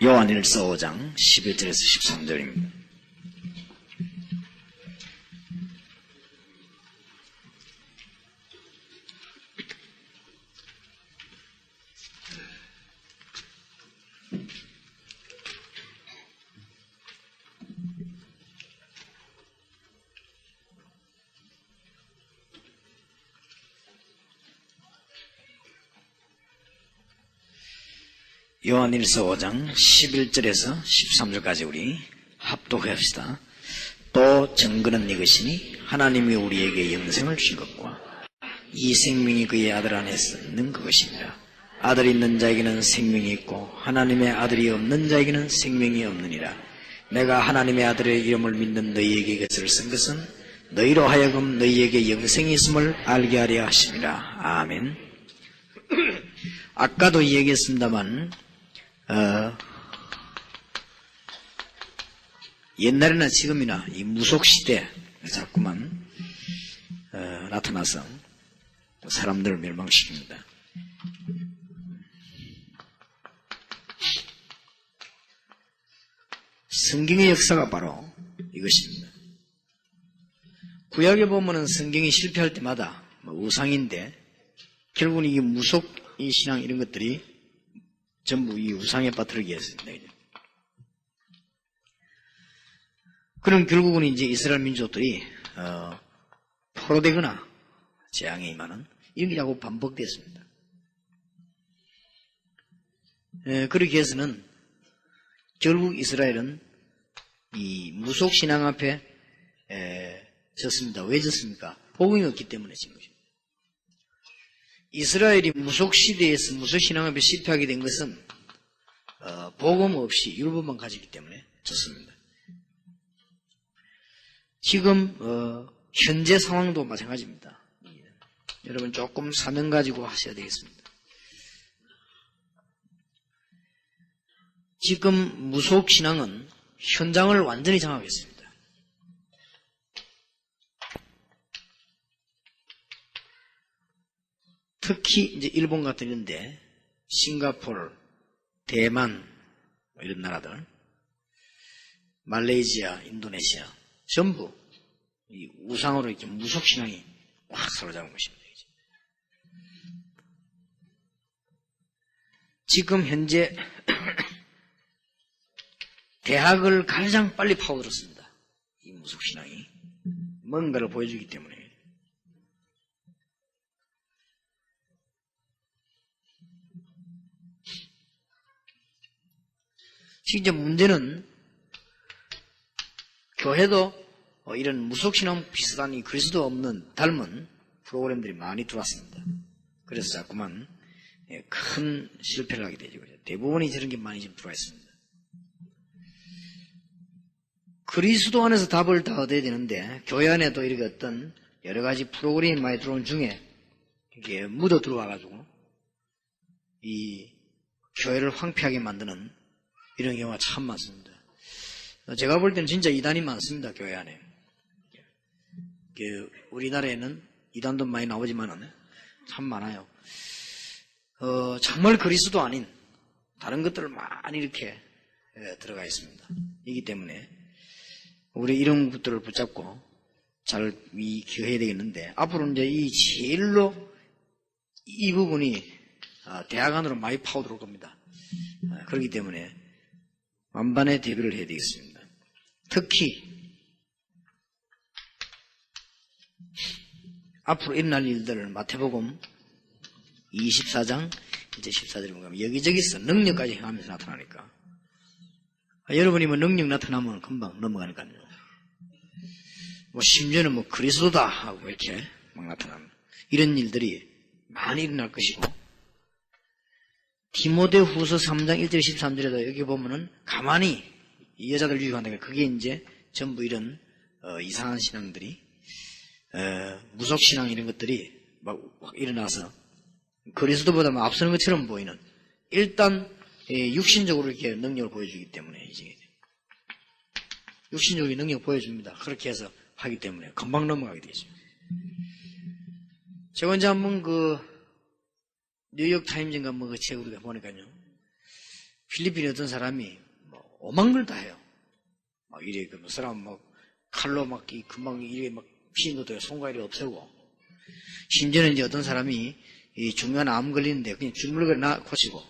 요한일서 5장 11절에서 13절입니다. 요한일서 5장 11절에서 13절까지 우리 합독합시다. 또 증거는 이것이니 하나님이 우리에게 영생을 주신 것과 이 생명이 그의 아들 안에서 있는 그것입니다. 아들이 있는 자에게는 생명이 있고 하나님의 아들이 없는 자에게는 생명이 없느니라. 내가 하나님의 아들의 이름을 믿는 너희에게 이것을 쓴 것은 너희로 하여금 너희에게 영생이 있음을 알게 하려 하심이라. 아멘. 아까도 얘기했습니다만 옛날이나 지금이나 이 무속시대 자꾸만 나타나서 사람들을 멸망시킵니다. 성경의 역사가 바로 이것입니다. 구약에 보면은 성경이 실패할 때마다 우상인데 결국은 이 무속 이 신앙 이런 것들이 전부 이 우상에 빠뜨리게 했습니다. 그럼 결국은 이제 이스라엘 민족들이 포로되거나 재앙에 임하는 이런 게 자꾸 반복됐습니다. 그렇게 해서는 결국 이스라엘은 이 무속 신앙 앞에 졌습니다. 왜 졌습니까? 복음이 없기 때문에 진 거죠. 이스라엘이 무속시대에서 무속신앙 앞에 실패하게 된 것은 복음 없이 율법만 가지기 때문에 졌습니다. 지금 현재 상황도 마찬가지입니다. 여러분 조금 사명 가지고 하셔야 되겠습니다. 지금 무속신앙은 현장을 완전히 장악했습니다. 특히 이제 일본 같은 이런데 싱가포르, 대만 이런 나라들, 말레이시아, 인도네시아 전부 이 우상으로 이렇게 무속 신앙이 확 사로잡은 것입니다. 지금 현재 대학을 가장 빨리 파고들었습니다. 이 무속 신앙이 뭔가를 보여주기 때문에. 진짜 문제는 교회도 이런 무속신앙 비슷한 이 그리스도 없는 닮은 프로그램들이 많이 들어왔습니다. 그래서 자꾸만 큰 실패를 하게 되죠. 대부분이 저런 게 많이 좀 들어와 있습니다. 그리스도 안에서 답을 다 얻어야 되는데 교회 안에도 이렇게 어떤 여러 가지 프로그램이 많이 들어온 중에 이게 묻어 들어와가지고 이 교회를 황폐하게 만드는 이런 경우가 참 많습니다. 제가 볼 때는 진짜 이단이 많습니다. 교회 안에. 우리나라에는 이단도 많이 나오지만은 참 많아요. 정말 그리스도 아닌 다른 것들을 많이 이렇게 들어가 있습니다. 이기 때문에 우리 이런 것들을 붙잡고 잘 기여해야 되겠는데 앞으로 이제 이 제일로 이 부분이 대학 안으로 많이 파고들어올 겁니다. 그렇기 때문에 만반의 대비를 해야 되겠습니다. 특히 앞으로 일어날 일들을 마태복음 24장 이제 14절에 보면 여기저기서 능력까지 행하면서 나타나니까 여러분이 뭐 능력 나타나면 금방 넘어가니까요. 심지어는 그리스도다 하고 이렇게 막 나타나는 이런 일들이 많이 일어날 것이고 디모데후서 3장 1절 13절에도 여기 보면은 가만히 이 여자들 유익한다니까 그게 이제 전부 이런 이상한 신앙들이 무속 신앙 이런 것들이 막 일어나서 그리스도보다 앞서는 것처럼 보이는 일단 육신적으로 이렇게 능력을 보여주기 때문에 이제 육신적인 능력 보여줍니다. 그렇게 해서 하기 때문에 금방 넘어가게 되죠. 제가 이제 한번 뉴욕 타임즈인가 그 책 우리가 보니까요. 필리핀에 어떤 사람이 뭐 오만 걸 다 해요. 막 이래 그 사람 막 칼로 막 금방 이래 막 피는 것도 손가락이 없애고, 심지어는 이제 어떤 사람이 이 중요한 암 걸리는데 그냥 주물럭을 고치고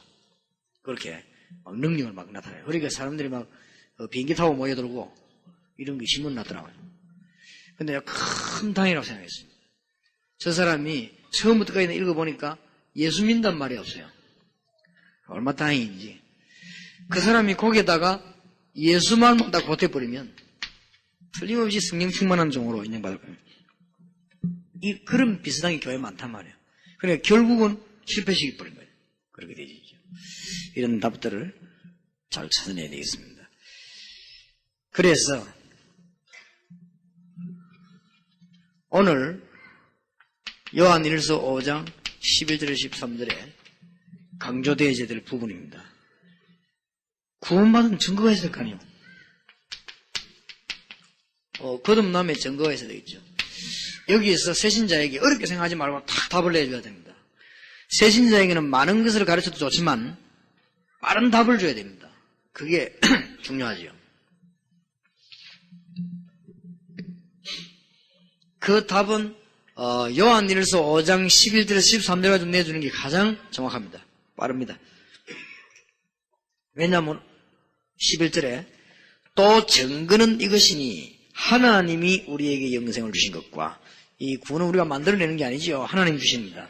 그렇게 막 능력을 막 나타내요. 그러니까 사람들이 막 비행기 타고 모여들고 이런 게 신문 났더라고요. 근데 큰 당이라고 생각했습니다. 저 사람이 처음부터까지 읽어보니까 예수 믿는단 말이 없어요. 얼마 다행인지. 그 사람이 거기에다가 예수 말만 딱 보태버리면 틀림없이 성령 충만한 종으로 인정받을 겁니다. 그런 비슷한 게 교회에 많단 말이에요. 그러니까 결국은 실패시켜버린 거예요. 그렇게 되죠. 이런 답들을 잘 찾아내야 되겠습니다. 그래서 오늘 요한일서 5장 11절에 13절에 강조되어야 될 부분입니다. 구원받은 증거가 있을 거 아니에요. 거듭남의 증거가 있어야 되겠죠. 여기에서 새신자에게 어렵게 생각하지 말고 딱 답을 내줘야 됩니다. 새신자에게는 많은 것을 가르쳐도 좋지만 빠른 답을 줘야 됩니다. 그게 중요하지요. 그 답은 요한일서 5장 11절에서 13절까지 내주는 게 가장 정확합니다. 빠릅니다. 왜냐하면 11절에 또 증거는 이것이니 하나님이 우리에게 영생을 주신 것과, 이 구원은 우리가 만들어내는 게 아니죠. 하나님 주십니다.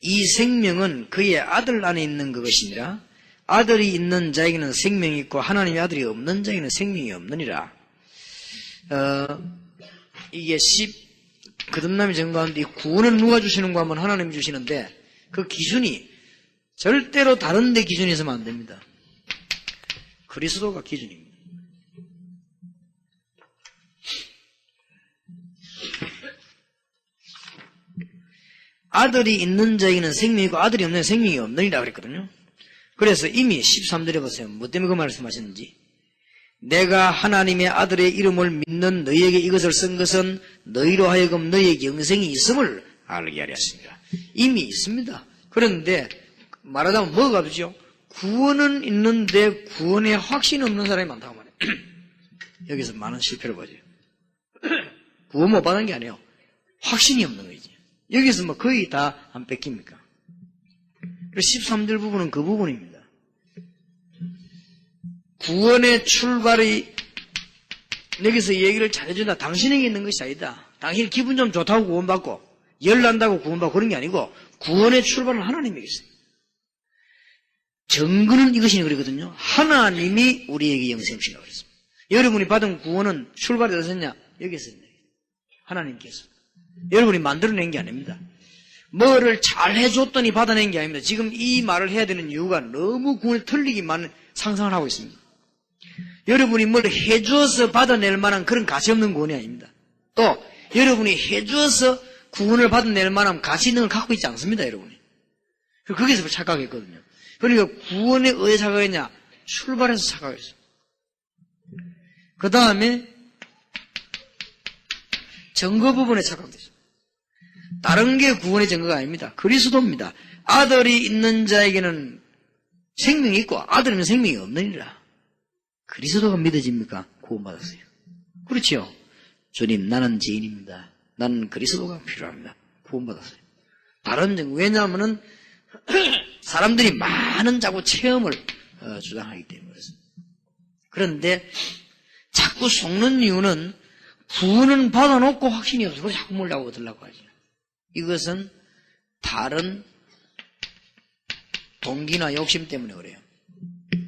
이 생명은 그의 아들 안에 있는 그것이니라. 아들이 있는 자에게는 생명이 있고 하나님의 아들이 없는 자에게는 생명이 없느니라. 이게 거듭남의 증거하는데 이 구원은 누가 주시는가 하면 하나님이 주시는데 그 기준이 절대로 다른 데 기준이 있으면 안 됩니다. 그리스도가 기준입니다. 아들이 있는 자에게는 생명이 있고 아들이 없는 자에게는 생명이 없느니라 그랬거든요. 그래서 이미 13절에 보세요. 뭐 때문에 그 말씀하셨는지. 내가 하나님의 아들의 이름을 믿는 너희에게 이것을 쓴 것은 너희로 하여금 너희에게 영생이 있음을 알게 하려 하십니다. 이미 있습니다. 그런데 말하자면 뭐가 되죠? 구원은 있는데 구원에 확신이 없는 사람이 많다고 말해요. 여기서 많은 실패를 보죠. 구원 못 받은 게 아니에요. 확신이 없는 거지. 여기서 뭐 거의 다 안 뺏깁니까? 13절 부분은 그 부분입니다. 구원의 출발이 여기서 얘기를 잘해준다. 당신에게 있는 것이 아니다. 당신 기분 좀 좋다고 구원받고 열난다고 구원받고 그런 게 아니고 구원의 출발은 하나님에게 있습니다. 증거는 이것이니 그러거든요. 하나님이 우리에게 영생을 주시라고 그랬습니다. 여러분이 받은 구원은 출발이 어디서냐? 여기서 있는 거예요. 하나님께서. 여러분이 만들어낸 게 아닙니다. 뭐를 잘 해줬더니 받아낸 게 아닙니다. 지금 이 말을 해야 되는 이유가 너무 구원이 틀리기만 상상을 하고 있습니다. 여러분이 뭘 해주어서 받아낼 만한 그런 가치 없는 구원이 아닙니다. 또 여러분이 해주어서 구원을 받아낼 만한 가치 있는 걸 갖고 있지 않습니다. 여러분이. 거기서 착각했거든요. 그러니까 구원에 의해 착각했냐? 출발해서 착각했어요. 그 다음에 증거 부분에 착각됐어요. 다른 게 구원의 증거가 아닙니다. 그리스도입니다. 아들이 있는 자에게는 생명이 있고 아들이면 생명이 없느니라. 그리스도가 믿어집니까? 구원받았어요. 그렇지요. 주님, 나는 죄인입니다. 나는 그리스도가 필요합니다. 구원받았어요. 다른 증거. 왜냐하면은 사람들이 많은 자꾸 체험을 주장하기 때문에 그렇습니다. 그런데 자꾸 속는 이유는 구원은 받아놓고 확신이 없어서 자꾸 몰라고 얻으려고 하죠. 이것은 다른 동기나 욕심 때문에 그래요.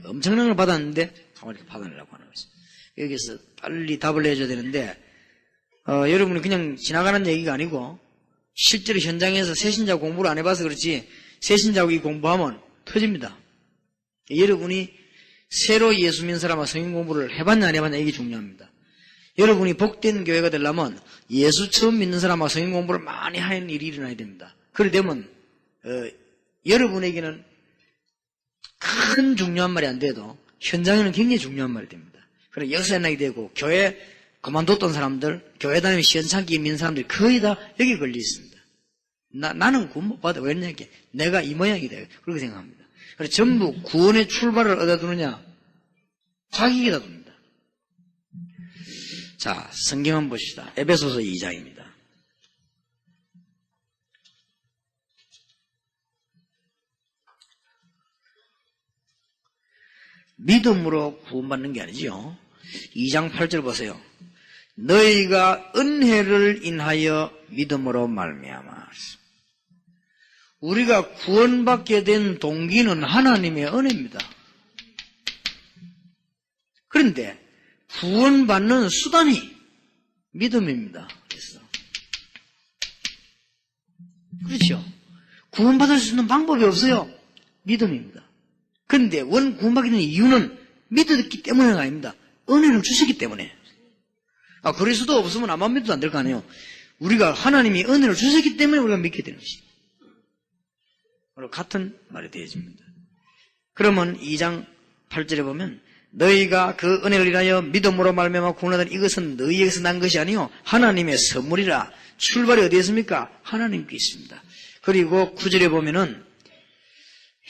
엄청난 걸 받았는데 가만히 받아내려고 하는 거죠. 여기서 빨리 답을 내줘야 되는데 여러분이 그냥 지나가는 얘기가 아니고 실제로 현장에서 새신자 공부를 안 해봐서 그렇지 새신자하고 이 공부하면 터집니다. 여러분이 새로 예수 믿는 사람과 성경 공부를 해봤냐 안 해봤냐 이게 중요합니다. 여러분이 복된 교회가 되려면 예수 처음 믿는 사람과 성경 공부를 많이 하는 일이 일어나야 됩니다. 그래 되면 여러분에게는 큰 중요한 말이 안 돼도 현장에는 굉장히 중요한 말이 됩니다. 그래 역사연락이 되고 교회 그만뒀던 사람들, 교회 다니면 시원찮게 믿는 사람들이 거의 다 여기 걸려 있습니다. 나는 구원 못 받아. 왜냐면 내가 이 모양이 돼. 그렇게 생각합니다. 그래서 전부 구원의 출발을 어디다 두느냐? 자기에다 둡니다. 자, 성경 한번 보시다. 에베소서 2장입니다. 믿음으로 구원받는 게 아니지요. 2장 8절 보세요. 너희가 은혜를 인하여 믿음으로 말미암아. 우리가 구원받게 된 동기는 하나님의 은혜입니다. 그런데 구원받는 수단이 믿음입니다. 그렇죠? 구원받을 수 있는 방법이 없어요. 믿음입니다. 그런데 구원받게 된 이유는 믿었기 때문은 아닙니다. 은혜를 주셨기 때문에. 그럴 수도 없으면 아무 믿어도 안 될 거 아니에요. 우리가 하나님이 은혜를 주셨기 때문에 우리가 믿게 되는 것입니다. 같은 말이 되어집니다. 그러면 2장 8절에 보면 너희가 그 은혜를 인하여 믿음으로 말미암아 구원하던 이것은 너희에게서 난 것이 아니요 하나님의 선물이라. 출발이 어디에 있습니까? 하나님께 있습니다. 그리고 9절에 보면은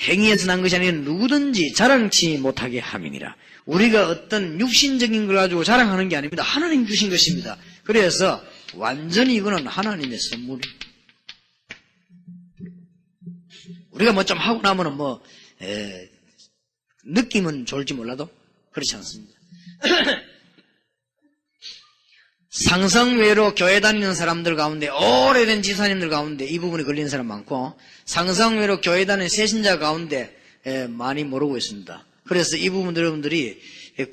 행위에서 난 것이 아니라 누구든지 자랑치 못하게 함이니라. 우리가 어떤 육신적인 걸 가지고 자랑하는 게 아닙니다. 하나님 주신 것입니다. 그래서 완전히 이거는 하나님의 선물입니다. 우리가 뭐 좀 하고 나면은 느낌은 좋을지 몰라도 그렇지 않습니다. 상성외로 교회 다니는 사람들 가운데, 오래된 지사님들 가운데 이 부분이 걸리는 사람 많고, 상성외로 교회 다니는 새신자 가운데 많이 모르고 있습니다. 그래서 이 부분 여러분들이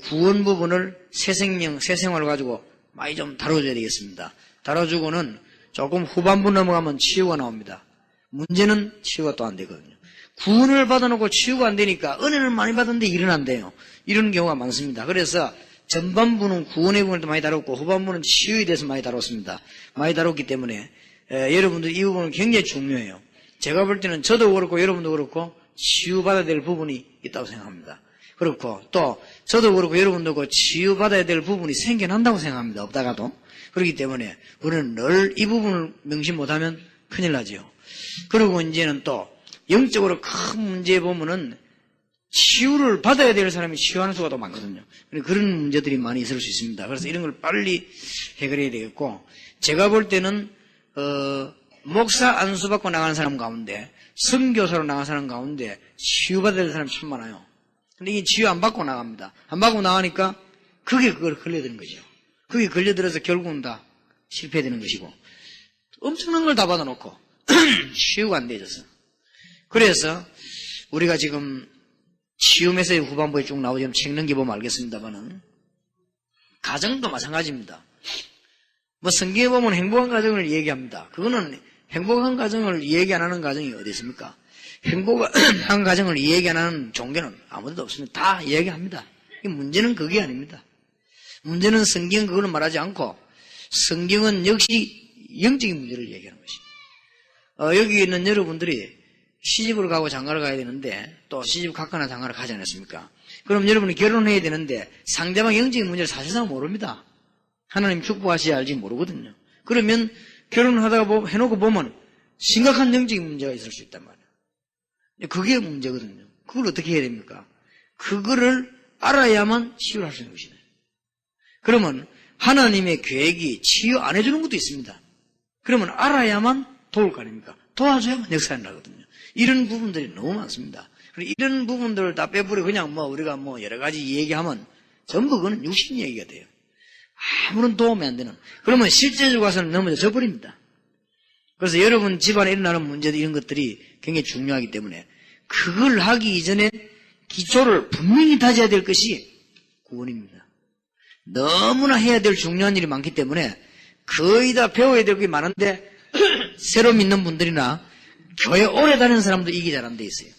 구원 부분을 새 생명, 새 생활을 가지고 많이 좀 다뤄줘야 되겠습니다. 다뤄주고는 조금 후반부 넘어가면 치유가 나옵니다. 문제는 치유가 또 안 되거든요. 구원을 받아놓고 치유가 안 되니까 은혜를 많이 받았는데 일은 안 돼요. 이런 경우가 많습니다. 그래서 전반부는 구원의 부분을 많이 다뤘고 후반부는 치유에 대해서 많이 다뤘습니다. 많이 다뤘기 때문에 여러분들 이 부분은 굉장히 중요해요. 제가 볼 때는 저도 그렇고 여러분도 그렇고 치유받아야 될 부분이 있다고 생각합니다. 그렇고 또 저도 그렇고 여러분도 그렇고 치유받아야 될 부분이 생겨난다고 생각합니다. 없다가도. 그렇기 때문에 우리는 늘 이 부분을 명심 못하면 큰일 나지요. 그리고 이제는 또 영적으로 큰 문제에 보면은 치유를 받아야 될 사람이 치유하는 수가 더 많거든요. 그런 문제들이 많이 있을 수 있습니다. 그래서 이런 걸 빨리 해결해야 되겠고, 제가 볼 때는 목사 안수 받고 나가는 사람 가운데, 선교사로 나가는 사람 가운데 치유받아야 될 사람이 참 많아요. 근데 이게 치유 안 받고 나갑니다. 안 받고 나가니까 그걸 걸려드는 거죠. 그게 걸려들어서 결국은 다 실패되는 것이고, 엄청난 걸 다 받아놓고 치유가 안 되어져서. 그래서 우리가 지금 치유 메시지 후반부에 쭉 나오죠. 책 넘겨보면 알겠습니다만은 가정도 마찬가지입니다. 뭐 성경에 보면 행복한 가정을 얘기합니다. 그거는 행복한 가정을 얘기 안 하는 가정이 어디 있습니까? 행복한 가정을 얘기 안 하는 종교는 아무데도 없습니다. 다 얘기합니다. 문제는 그게 아닙니다. 문제는 성경 그거는 말하지 않고 성경은 역시 영적인 문제를 얘기하는 것입니다. 여기 있는 여러분들이 시집을 가고 장가를 가야 되는데 또 시집 갔거나 장가를 가지 않았습니까? 그럼 여러분이 결혼해야 되는데 상대방 영적인 문제를 사실상 모릅니다. 하나님 축복하셔야 알지 모르거든요. 그러면 결혼하다가 해놓고 보면 심각한 영적인 문제가 있을 수 있단 말이에요. 그게 문제거든요. 그걸 어떻게 해야 됩니까? 그거를 알아야만 치유를 할 수 있는 것이네. 그러면 하나님의 계획이 치유 안 해주는 것도 있습니다. 그러면 알아야만 도울 거 아닙니까? 도와줘야만 역사를 나거든요. 이런 부분들이 너무 많습니다. 그리고 이런 부분들을 다 빼버리고 그냥 우리가 여러 가지 얘기하면 전부 그건 육신 얘기가 돼요. 아무런 도움이 안 되는. 그러면 실제적으로 가서는 넘어져 버립니다. 그래서 여러분 집안에 일어나는 문제들 이런 것들이 굉장히 중요하기 때문에 그걸 하기 이전에 기초를 분명히 다져야 될 것이 구원입니다. 너무나 해야 될 중요한 일이 많기 때문에 거의 다 배워야 될 게 많은데 새로 믿는 분들이나 교회 오래 다니는 사람도 이게 잘 안 돼 있어요.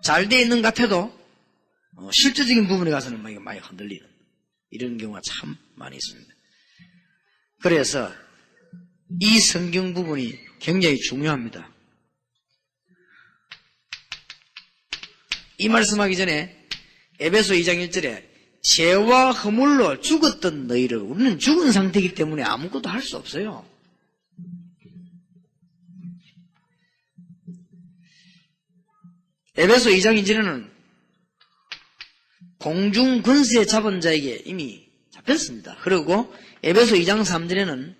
잘 돼 있는 것 같아도 실제적인 부분에 가서는 많이 흔들리는 이런 경우가 참 많이 있습니다. 그래서 이 성경 부분이 굉장히 중요합니다. 이 말씀하기 전에 에베소 2장 1절에 죄와 허물로 죽었던 너희를, 우리는 죽은 상태이기 때문에 아무것도 할 수 없어요. 에베소 2장 이전에는 공중 권세 잡은 자에게 이미 잡혔습니다. 그리고 에베소 2장 3절에는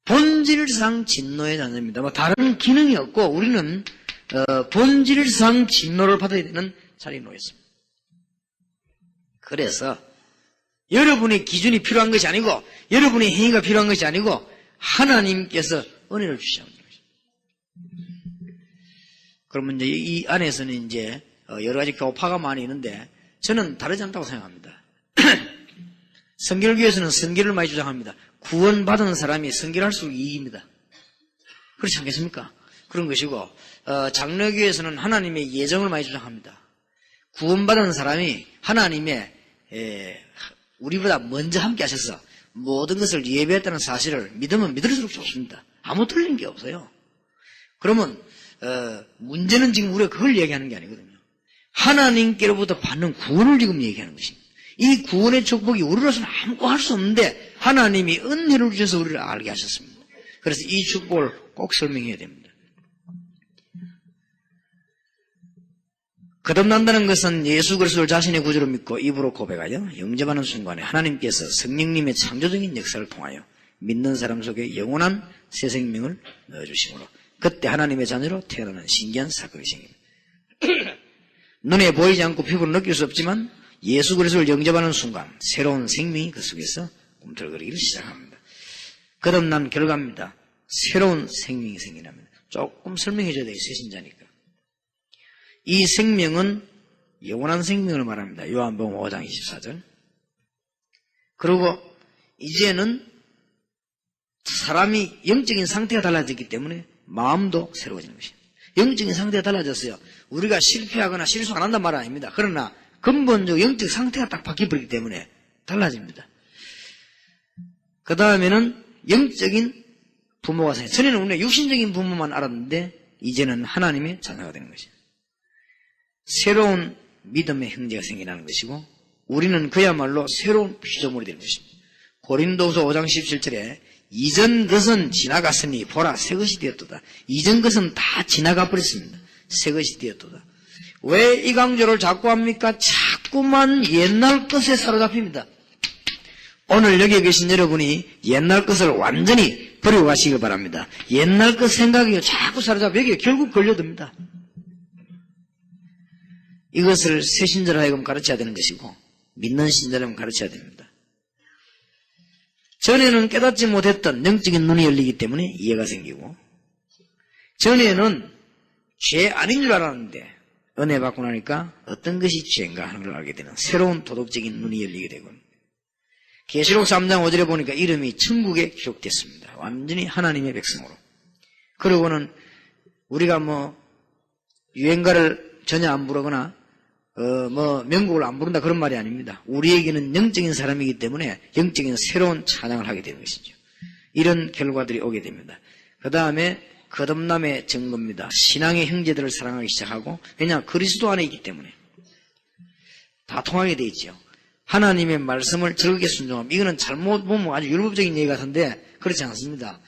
본질상 진노의 자녀입니다. 뭐 다른 기능이 없고 우리는 본질상 진노를 받아야 되는 자리에 놓였습니다. 그래서 여러분의 기준이 필요한 것이 아니고 여러분의 행위가 필요한 것이 아니고 하나님께서 은혜를 주셔야 합니다. 그러면 이제 이 안에서는 이제 여러 가지 교파가 많이 있는데 저는 다르지 않다고 생각합니다. 성결교에서는 성결을 많이 주장합니다. 구원받은 사람이 성결할수록 이익입니다. 그렇지 않겠습니까? 그런 것이고 장로교에서는 하나님의 예정을 많이 주장합니다. 구원받은 사람이 하나님의 우리보다 먼저 함께 하셔서 모든 것을 예배했다는 사실을 믿으면 믿을수록 좋습니다. 아무 틀린 게 없어요. 그러면 문제는 지금 우리가 그걸 얘기하는 게 아니거든요. 하나님께로부터 받는 구원을 지금 얘기하는 것입니다. 이 구원의 축복이 우리로서는 아무것도 할 수 없는데 하나님이 은혜를 주셔서 우리를 알게 하셨습니다. 그래서 이 축복을 꼭 설명해야 됩니다. 거듭난다는 것은 예수 그리스도를 자신의 구주로 믿고 입으로 고백하여 영접하는 순간에 하나님께서 성령님의 창조적인 역사를 통하여 믿는 사람 속에 영원한 새 생명을 넣어주심으로 그때 하나님의 자녀로 태어나는 신기한 사건이 생깁니다. 눈에 보이지 않고 피부로 느낄 수 없지만 예수 그리스도를 영접하는 순간 새로운 생명이 그 속에서 꿈틀거리기를 시작합니다. 거듭난 결과입니다. 새로운 생명이 생기랍니다. 조금 설명해 줘야 돼요. 새신자니까. 이 생명은 영원한 생명을 말합니다. 요한복음 5장 24절. 그리고 이제는 사람이 영적인 상태가 달라졌기 때문에 마음도 새로워지는 것입니다. 영적인 상태가 달라졌어요. 우리가 실패하거나 실수 안 한단 말 아닙니다. 그러나 근본적으로 영적 상태가 딱 바뀌어버리기 때문에 달라집니다. 그 다음에는 영적인 부모가 생겨요. 전에는 우리가 육신적인 부모만 알았는데 이제는 하나님의 자녀가 되는 것이에요. 새로운 믿음의 형제가 생기는 것이고 우리는 그야말로 새로운 피조물이 되는 것입니다. 고린도후서 5장 17절에 이전 것은 지나갔으니 보라 새 것이 되었도다. 이전 것은 다 지나가 버렸습니다. 새 것이 되었도다. 왜 이 강조를 자꾸 합니까? 자꾸만 옛날 것에 사로잡힙니다. 오늘 여기 계신 여러분이 옛날 것을 완전히 버리고 가시길 바랍니다. 옛날 것 생각이 자꾸 사로잡혀 여기에 결국 걸려듭니다. 이것을 새 신자로 하여금 가르쳐야 되는 것이고 믿는 신자라면 가르쳐야 됩니다. 전에는 깨닫지 못했던 영적인 눈이 열리기 때문에 이해가 생기고 전에는 죄 아닌 줄 알았는데 은혜 받고 나니까 어떤 것이 죄인가 하는 걸 알게 되는 새로운 도덕적인 눈이 열리게 되고 계시록 3장 5절에 보니까 이름이 천국에 기록됐습니다. 완전히 하나님의 백성으로. 그리고는 우리가 유행가를 전혀 안 부르거나 명곡을 안 부른다 그런 말이 아닙니다. 우리에게는 영적인 사람이기 때문에 영적인 새로운 찬양을 하게 되는 것이죠. 이런 결과들이 오게 됩니다. 그 다음에 거듭남의 증거입니다. 신앙의 형제들을 사랑하기 시작하고 왜냐하면 그리스도 안에 있기 때문에 다 통하게 돼 있죠. 하나님의 말씀을 즐겁게 순종함. 이거는 잘못 보면 아주 율법적인 얘기 같은데 그렇지 않습니다.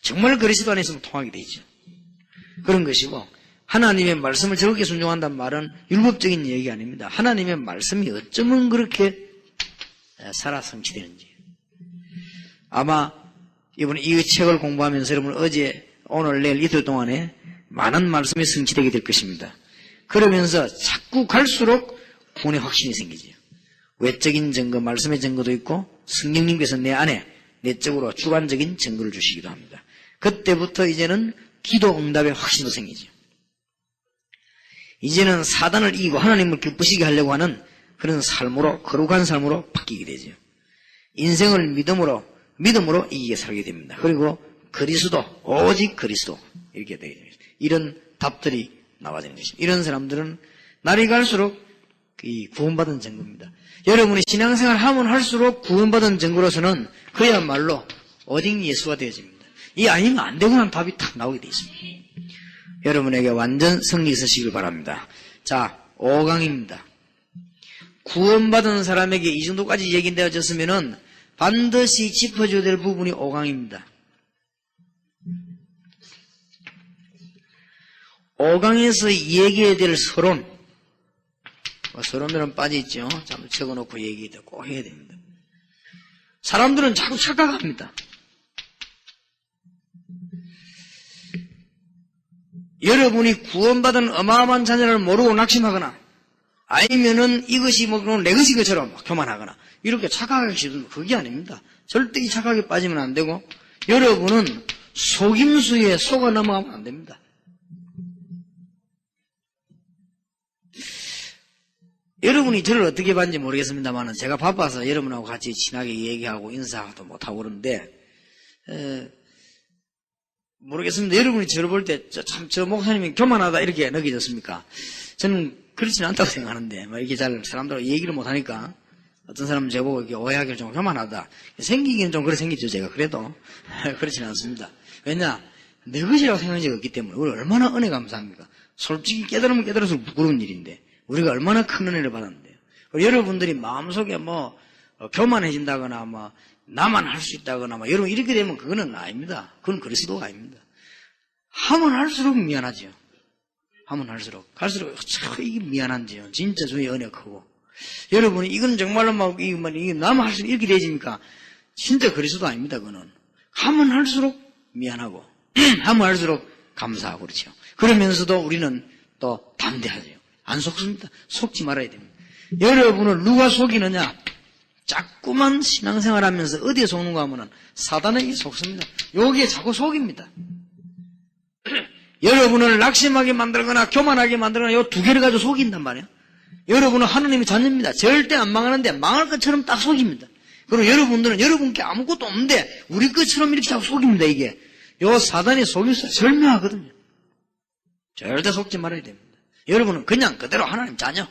정말 그리스도 안에 있으면 통하게 돼 있죠. 그런 것이고 하나님의 말씀을 즐겁게 순종한다는 말은 율법적인 얘기가 아닙니다. 하나님의 말씀이 어쩌면 그렇게 살아 성취되는지. 아마 이번에 이 책을 공부하면서 여러분 어제 오늘 내일 이틀 동안에 많은 말씀이 성취되게 될 것입니다. 그러면서 자꾸 갈수록 구원의 확신이 생기죠. 외적인 증거, 말씀의 증거도 있고 성령님께서 내 안에 내적으로 주관적인 증거를 주시기도 합니다. 그때부터 이제는 기도 응답의 확신도 생기죠. 이제는 사단을 이기고 하나님을 기쁘시게 하려고 하는 그런 삶으로 거룩한 삶으로 바뀌게 되죠. 인생을 믿음으로 이기게 살게 됩니다. 그리고 그리스도 오직 그리스도 이렇게 되게 됩니다. 이런 답들이 나와지는 것입니다. 이런 사람들은 날이 갈수록 이 구원받은 증거입니다. 여러분이 신앙생활 하면 할수록 구원받은 증거로서는 그야말로 오직 예수가 되어집니다. 이 아니면 안 되고 난 답이 탁 나오게 되어 있습니다. 여러분에게 완전 승리 있으시길 바랍니다. 자, 5강입니다. 구원받은 사람에게 이 정도까지 얘기되어졌으면은 반드시 짚어줘야 될 부분이 5강입니다. 5강에서 얘기해야 될 서론, 서론들은 빠져있죠. 잠 적어놓고 얘기도 꼭 해야 됩니다. 사람들은 자꾸 착각합니다. 여러분이 구원받은 어마어마한 자녀를 모르고 낙심하거나 아니면은 이것이 내 것인 것처럼 교만하거나 이렇게 착각하기 쉽습니다. 그게 아닙니다. 절대 이 착각에 빠지면 안 되고 여러분은 속임수에 속아 넘어가면 안 됩니다. 여러분이 저를 어떻게 봤는지 모르겠습니다만 제가 바빠서 여러분하고 같이 친하게 얘기하고 인사도 못하고 그러는데 모르겠습니다. 여러분이 저를 볼 때 저 목사님이 교만하다 이렇게 느껴졌습니까? 저는 그렇지는 않다고 생각하는데 이렇게 잘 사람들하고 얘기를 못하니까 어떤 사람은 저보고 이렇게 오해하기를 좀 교만하다 생기기는 좀 그래 생기죠. 제가 그래도 그렇지는 않습니다. 왜냐 내 것이라고 생각한 적이 없기 때문에 우리 얼마나 은혜 감사합니까? 솔직히 깨달으면 깨달을수록 부끄러운 일인데 우리가 얼마나 큰 은혜를 받았는데요. 여러분들이 마음속에 교만해진다거나 나만 할 수 있다거나 여러분 이렇게 되면 그거는 아닙니다. 그건 그리스도가 아닙니다. 하면 할수록 미안하죠. 하면 할수록 갈수록 참 이게 미안한지요. 진짜 주의 은혜가 크고 여러분이 이건 정말로 이게 나만 할 수 이렇게 되집니까? 진짜 그리스도 아닙니다. 그거는 하면 할수록 미안하고 하면 할수록 감사하고 그렇죠. 그러면서도 우리는 또 담대하죠. 안 속습니다. 속지 말아야 됩니다. 여러분을 누가 속이느냐? 자꾸만 신앙생활 하면서 어디에 속는가 하면은 사단에게 속습니다. 여기에 자꾸 속입니다. 여러분을 낙심하게 만들거나 교만하게 만들거나 요 두 개를 가지고 속인단 말이에요. 여러분은 하나님의 자녀입니다. 절대 안 망하는데 망할 것처럼 딱 속입니다. 그리고 여러분들은 여러분께 아무것도 없는데 우리 것처럼 이렇게 자꾸 속입니다. 이게 요 사단이 속임수가 절묘하거든요. 절대 속지 말아야 됩니다. 여러분은 그냥 그대로 하나님 자녀.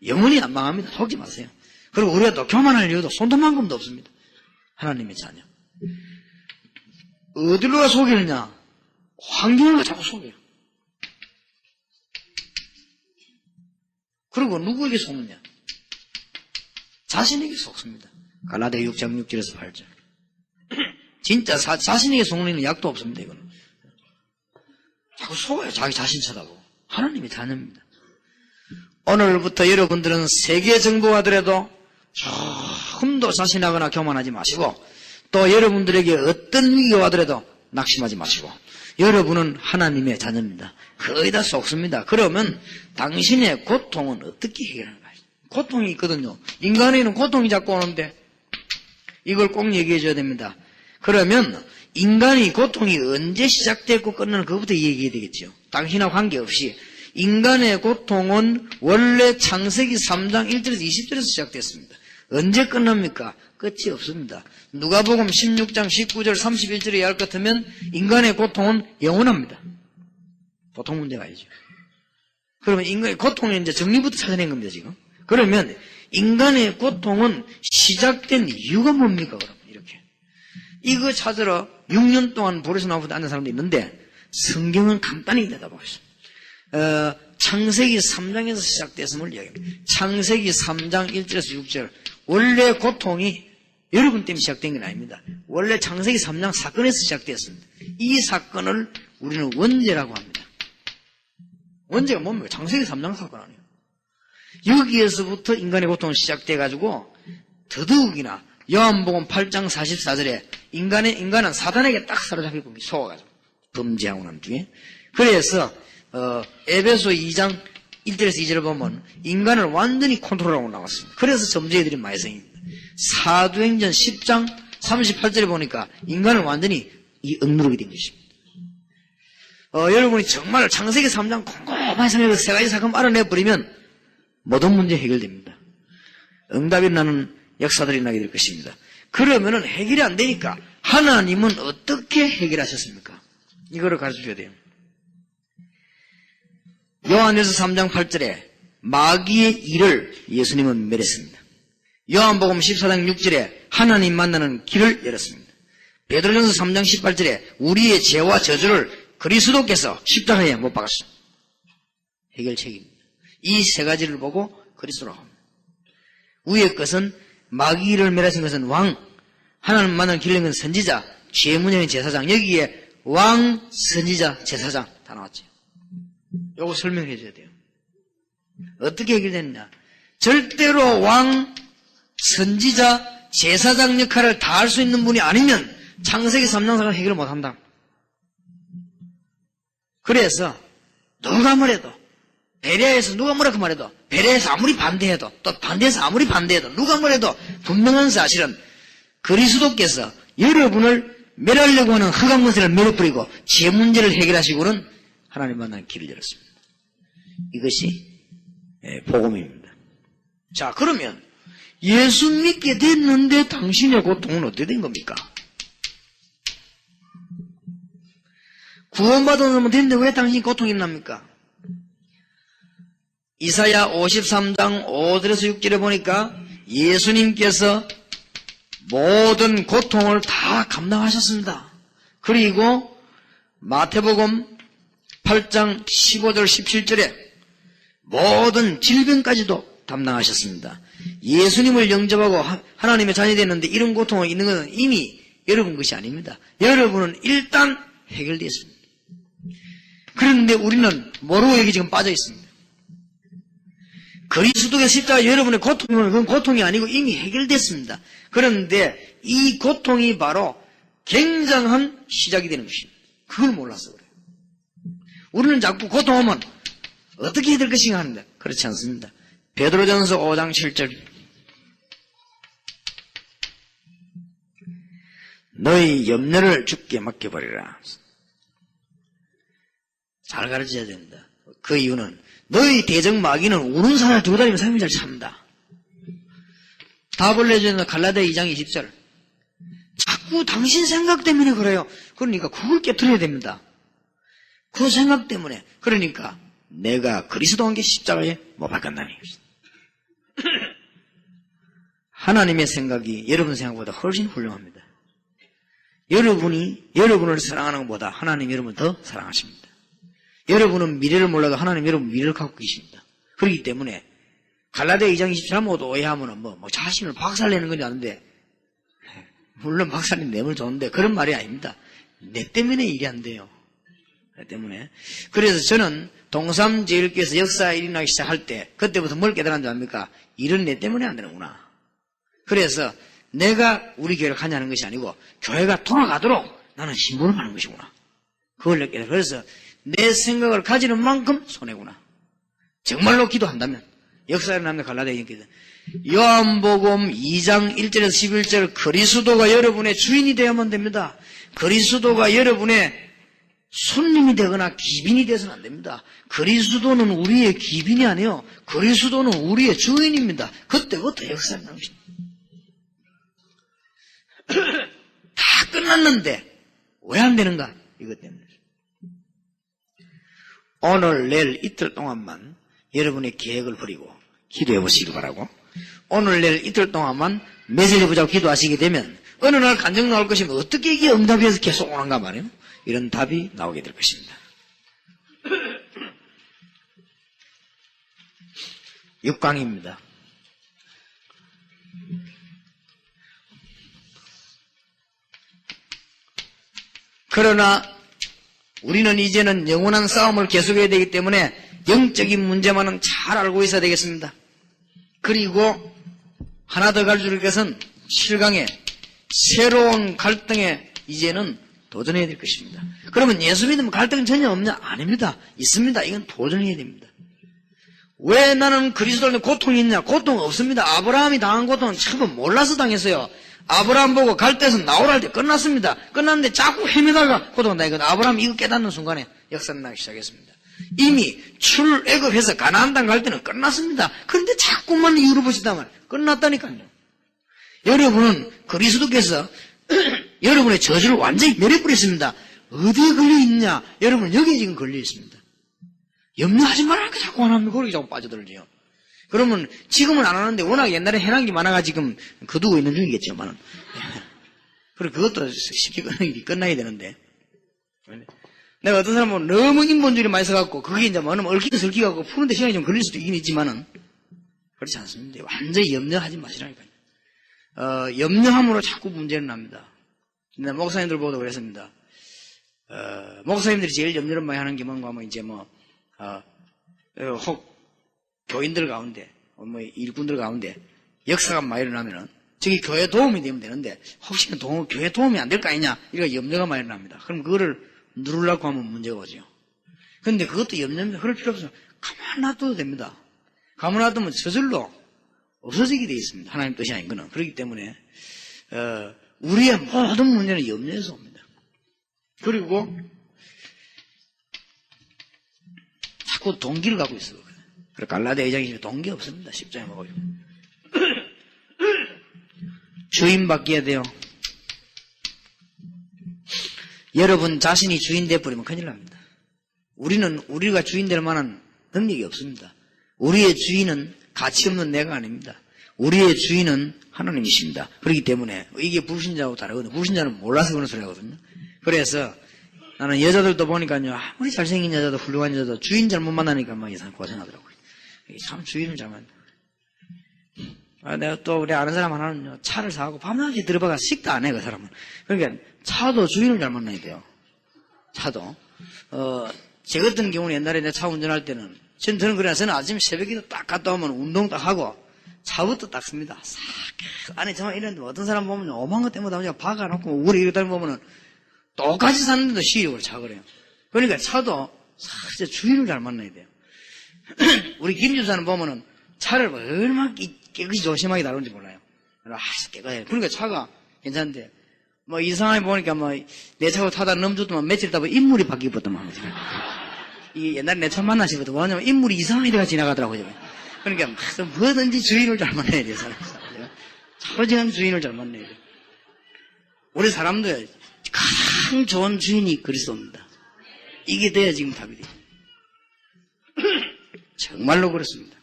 영원히 안 망합니다. 속지 마세요. 그리고 우리가 또 교만할 이유도 손톱만큼도 없습니다. 하나님의 자녀. 어디로 속이느냐? 환경을 자꾸 속여요. 그리고 누구에게 속느냐? 자신에게 속습니다. 갈라디아 6장 6절에서 8절. 진짜 자신에게 속는 약도 없습니다. 이거는. 자꾸 속아요. 자기 자신 쳐다보고. 하나님의 자녀입니다. 오늘부터 여러분들은 세계 정복하더라도 조금도 자신하거나 교만하지 마시고 또 여러분들에게 어떤 위기가 와더라도 낙심하지 마시고 여러분은 하나님의 자녀입니다. 거의 다 속습니다. 그러면 당신의 고통은 어떻게 해결하는가? 고통이 있거든요. 인간에는 고통이 자꾸 오는데 이걸 꼭 얘기해 줘야 됩니다. 그러면 인간의 고통이 언제 시작됐고 끝나는 그것부터 얘기해야 되겠죠. 당신하고 관계없이 인간의 고통은 원래 창세기 3장 1절에서 20절에서 시작됐습니다. 언제 끝납니까? 끝이 없습니다. 누가복음 16장 19절 31절에 이해할 것 같으면 인간의 고통은 영원합니다. 보통 문제가 아니죠. 그러면 인간의 고통의 이제 정리부터 찾아낸 겁니다, 지금. 그러면 인간의 고통은 시작된 이유가 뭡니까, 그럼? 이렇게. 이거 찾으러 6년 동안 볼에서 나오고 앉은 사람도 있는데 성경은 간단히 대답하겠습니다. 창세기 3장에서 시작됐음을 이야기합니다. 창세기 3장 1절에서 6절. 원래 고통이 여러분 때문에 시작된 건 아닙니다. 원래 창세기 3장 사건에서 시작됐습니다. 이 사건을 우리는 원죄라고 합니다. 원죄가 뭡니까? 창세기 3장 사건 아니에요. 여기에서부터 인간의 고통은 시작돼가지고 더더욱이나 요한복음 8장 44절에 인간은 사단에게 딱 사로잡히고 속아가지고 범죄하고 난 뒤에 그래서 에베소 2장 1절에서 2절을 보면 인간을 완전히 컨트롤하고 나왔습니다. 그래서 점쟁이들이 많이 생깁니다. 사도행전 10장 38절에 보니까 인간을 완전히 억누르게 된 것입니다. 여러분이 정말 창세기 3장 꼼꼼하게 생각해서 세 가지 사건 알아내버리면 모든 문제 해결됩니다. 응답이 나는 역사들이 나게 될 것입니다. 그러면은 해결이 안 되니까 하나님은 어떻게 해결하셨습니까? 이거를 가르쳐줘야 돼요. 요한에서 3장 8절에 마귀의 일을 예수님은 멸했습니다. 요한복음 14장 6절에 하나님 만나는 길을 열었습니다. 베드로전서 3장 18절에 우리의 죄와 저주를 그리스도께서 십자가에 못 박았습니다. 해결책입니다. 이 세 가지를 보고 그리스도라고 합니다. 위의 것은 마귀의 일을 멸하신 것은 왕, 하나님 만나는 길을 열는 선지자, 죄문형의 제사장, 여기에 왕, 선지자, 제사장 다 나왔죠. 요거 설명을 해줘야 돼요. 어떻게 해결됐냐? 절대로 왕, 선지자, 제사장 역할을 다 할 수 있는 분이 아니면 창세기 3장사가 해결을 못한다. 그래서 누가 뭐래도 베레아에서 누가 뭐라고 말해도 베레아에서 아무리 반대해도 또 반대해서 아무리 반대해도 누가 뭐래도 분명한 사실은 그리스도께서 여러분을 멸하려고 하는 흑암문세를 멸해버리고 제 문제를 해결하시고는 하나님 만나는 길을 열었습니다. 이것이 복음입니다. 자, 그러면 예수 믿게 됐는데 당신의 고통은 어떻게 된 겁니까? 구원받은 놈은 됐는데 왜 당신이 고통이 납니까? 이사야 53장 5절에서 6절에 보니까 예수님께서 모든 고통을 다 감당하셨습니다. 그리고 마태복음 8장 15절 17절에 모든 질병까지도 담당하셨습니다. 예수님을 영접하고 하나님의 자녀이 됐는데 이런 고통이 있는 것은 이미 여러분 것이 아닙니다. 여러분은 일단 해결되어 있습니다. 그런데 우리는 모르고 여기 지금 빠져 있습니다. 그리스도의 십자가 여러분의 고통은 그건 고통이 아니고 이미 해결됐습니다. 그런데 이 고통이 바로 굉장한 시작이 되는 것입니다. 그걸 몰라서 그래요. 우리는 자꾸 고통하면 어떻게 해야 될 것인가 하는데 그렇지 않습니다. 베드로전서 5장 7절 너희 염려를 주께 맡겨버리라. 잘 가르쳐야 됩니다. 그 이유는 너희 대적 마귀는 우는 산을 두고 다니면 삶이 잘 삽니다. 답을 내주는 갈라디아 2장 20절 자꾸 당신 생각 때문에 그래요. 그러니까 그걸 깨트려야 됩니다. 그 생각 때문에 그러니까 내가 그리스도와 함께 십자가에 못 박혔나니 하나님의 생각이 여러분 생각보다 훨씬 훌륭합니다. 여러분이 여러분을 사랑하는 것보다 하나님이 여러분을 더 사랑하십니다. 여러분은 미래를 몰라도 하나님 여러분 미래를 갖고 계십니다. 그렇기 때문에 갈라디아 2장 27 모두 오해하면 뭐 자신을 박살내는 건 아는데 물론 박살이 내면 좋은데 그런 말이 아닙니다. 내 때문에 일이 안 돼요. 내 때문에. 그래서 저는 동삼제일교에서 역사 일어나기 시작할 때 그때부터 뭘 깨달은 줄 압니까? 일은 내 때문에 안 되는구나. 그래서 내가 우리 교회를 가냐는 것이 아니고 교회가 돌아가도록 나는 신분을 하는 것이구나. 그걸 느껴요. 그래서 내 생각을 가지는 만큼 손해구나. 정말로 기도한다면 역사에 남는 갈라디아 얘기입니다. 요한복음 2장 1절에서 11절 그리스도가 여러분의 주인이 되어야만 됩니다. 그리스도가 여러분의 손님이 되거나 기빈이 되어서는 안 됩니다. 그리스도는 우리의 기빈이 아니에요. 그리스도는 우리의 주인입니다. 그때부터 역사에 나는 것입니다. 다 끝났는데 왜 안 되는가? 이것 때문에. 오늘 내일 이틀 동안만 여러분의 계획을 버리고 기도해 보시기 바라고 오늘 내일 이틀 동안만 메시지 보자고 기도하시게 되면 어느 날 간증 나올 것이면 어떻게 이게 응답이 계속 오는가 말이에요. 이런 답이 나오게 될 것입니다. 6강입니다. 그러나 우리는 이제는 영원한 싸움을 계속해야 되기 때문에 영적인 문제만은 잘 알고 있어야 되겠습니다. 그리고 하나 더 가르칠 것은 7강에 새로운 갈등에 이제는 도전해야 될 것입니다. 그러면 예수 믿으면 갈등은 전혀 없냐? 아닙니다. 있습니다. 이건 도전해야 됩니다. 왜 나는 그리스도를 고통이 있냐? 고통 없습니다. 아브라함이 당한 고통은 처음 몰라서 당했어요. 아브라함 보고 갈대에서 나오라 할 때 끝났습니다. 끝났는데 자꾸 헤매다가 고통을 당했거든요. 아브라함이 이거 깨닫는 순간에 역사는 나기 시작했습니다. 이미 출애굽해서 가나안 땅 갈 때는 끝났습니다. 그런데 자꾸만 이유를 보시다만 끝났다니까요. 여러분은 그리스도께서 여러분의 저주를 완전히 멸해버렸습니다. 어디에 걸려있냐? 여러분은 여기에 지금 걸려있습니다. 염려하지 말라니까 자꾸 안 합니다. 거기 자꾸 빠져들지요. 그러면 지금은 안 하는데 워낙 옛날에 해난 게 많아가 지금 거두고 있는 중이겠지만은. 그리고 그것도 쉽게 끝나야 되는데. 내가 어떤 사람은 너무 인본주의를 많이 써갖고 그게 이제 뭐냐면 얽히서 얽히갖고 푸는데 시간이 좀 걸릴 수도 있긴 있지만은 그렇지 않습니다. 완전히 염려하지 마시라니까요. 염려함으로 자꾸 문제는 납니다. 근데 목사님들 보고도 그랬습니다. 목사님들이 제일 염려를 많이 하는 게 뭔가 하면 이제 혹 교인들 가운데, 뭐 일꾼들 가운데 역사가 많이 일어나면은 저기 교회 도움이 되면 되는데 혹시 교회 도움이 안 될 거 아니냐 이런 염려가 많이 일어납니다. 그럼 그거를 누르려고 하면 문제가 오죠. 그런데 그것도 염려입니다. 그럴 필요 없어요. 가만 놔둬도 됩니다. 가만 놔두면 저절로 없어지게 되어 있습니다. 하나님 뜻이 아닌 거는. 그렇기 때문에 우리의 모든 문제는 염려에서 옵니다. 그리고 자꾸 동기를 갖고 있어요. 그래서 갈라디아 2장에 동기 없습니다. 10장에 먹어요. 주인 바뀌어야 돼요. 여러분 자신이 주인 돼버리면 큰일 납니다. 우리가 주인 될 만한 능력이 없습니다. 우리의 주인은 가치 없는 내가 아닙니다. 우리의 주인은 하나님이십니다. 그렇기 때문에 이게 불신자하고 다르거든요. 불신자는 몰라서 그런 소리 하거든요. 그래서 나는 여자들도 보니까요, 아무리 잘생긴 여자도 훌륭한 여자도 주인 잘못 만나니까 막 이상 고생하더라고요. 참 주인을 잘 만나. 내가 또 우리 아는 사람 하나는 차를 사고 밤낮이 들어봐가 식도 안 해, 그 사람은. 그러니까 차도 주인을 잘 만나야 돼요. 차도. 제 같은 경우는 옛날에 내 차 운전할 때는 저는 그래서 아침 새벽에도 딱 갔다 오면 운동 딱 하고 차부터 닦습니다. 싹. 안에 정말 이런데 어떤 사람 보면 오만 것 때문에 그냥 박아놓고 우리 이러다 보면은 똑같이 사는데도 시력을 차 그래요. 그러니까 차도 싹 주인을 잘 만나야 돼요. 우리 김주사는 보면은 차를 얼마나 깨끗이 조심하게 다루는지 몰라요. 아주 깨끗해요. 그러니까 차가 괜찮은데, 뭐 이상하게 보니까 뭐 내 차고 타다 넘쳐도만 며칠 있다 보면 인물이 바뀌었더만. 이게 옛날에 내 차 만나시거든. 뭐냐면 인물이 이상하게 내가 지나가더라고요. 그러니까 뭐든지 주인을 잘 만나야 돼요, 사람. 차로지간 주인을 잘 만나야 돼요. 우리 사람들 가장 좋은 주인이 그리스도입니다. 이게 돼야 지금 답이 돼요. 정말로 그렇습니다.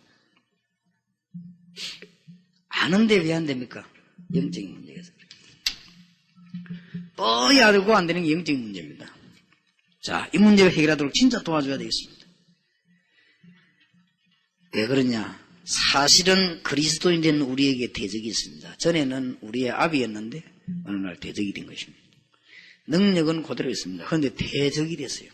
아는데 왜 안 됩니까? 영적인 문제에서. 뻔히 알고 안 되는 게 영적인 문제입니다. 자, 이 문제를 해결하도록 진짜 도와줘야 되겠습니다. 왜 그러냐? 사실은 그리스도인 된 우리에게 대적이 있습니다. 전에는 우리의 아비였는데 어느 날 대적이 된 것입니다. 능력은 그대로 있습니다. 그런데 대적이 됐어요.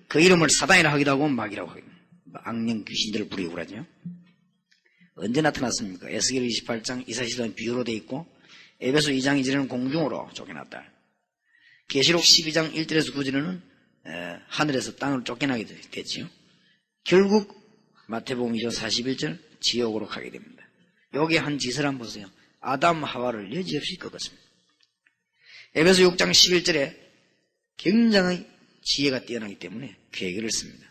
그 이름을 사단이라 하기도 하고 마귀라고 하기도 합니다. 악령 귀신들을 부리고 그러죠. 언제 나타났습니까? 에스겔 28장 이사시도는 비유로 되어 있고 에베소 2장 2절에는 공중으로 쫓겨났다. 계시록 12장 1절에서 9절에는 하늘에서 땅으로 쫓겨나게 됐지요. 결국 마태복음 2장 41절 지옥으로 가게 됩니다. 여기 한 짓을 한번 보세요. 아담 하와를 여지없이 꺾었습니다. 에베소 6장 11절에 굉장히 지혜가 뛰어나기 때문에 계획을 씁니다.